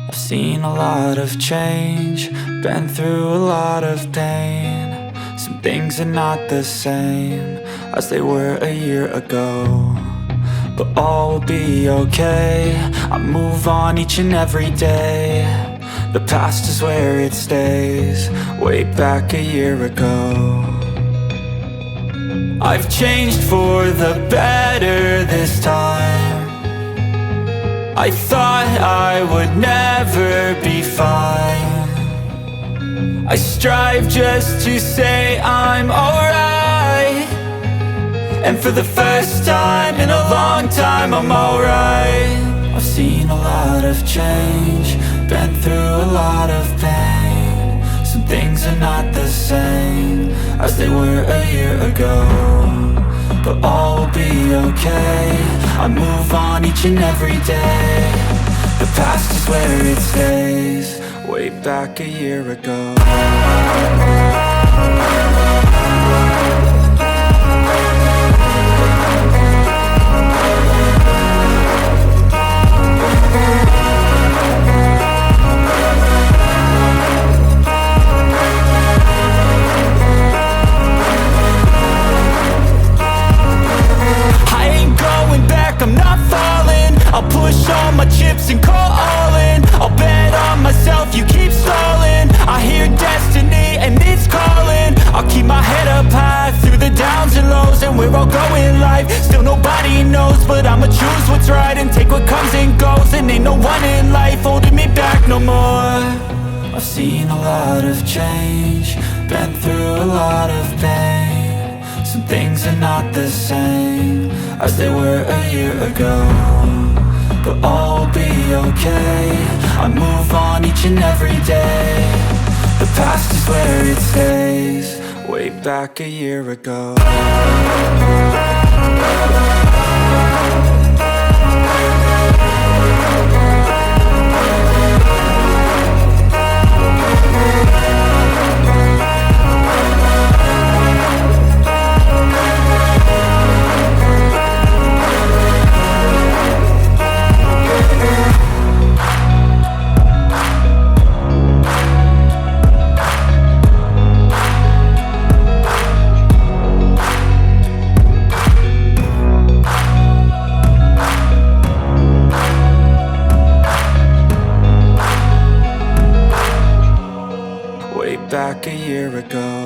I've seen a lot of change, been through a lot of pain. Some things are not the same as they were a year ago, but all will be okay. I move on each and every day. The past is where it stays, way back a year ago. I've changed for the better this time. I thought I would never be fine. I strive just to say I'm alright, and for the first time in a long time I'm alright. I've seen a lot of change, been through a lot of pain. Some things are not the same as they were a year ago, but all will be okay. I move on each and every day. The past is where it stays, way back a year ago. I'm not falling, I'll push all my chips and call all in. I'll bet on myself, you keep stalling. I hear destiny and it's calling. I'll keep my head up high through the downs and lows, and we're all going life. Still nobody knows, but I'ma choose what's right and take what comes and goes. And ain't no one in life holding me back no more. I've seen a lot of change, been through a lot of pain. Some things are not the same as they were a year ago, but all will be okay. I move on each and every day. The past is where it stays, way back a year ago. Back a year ago.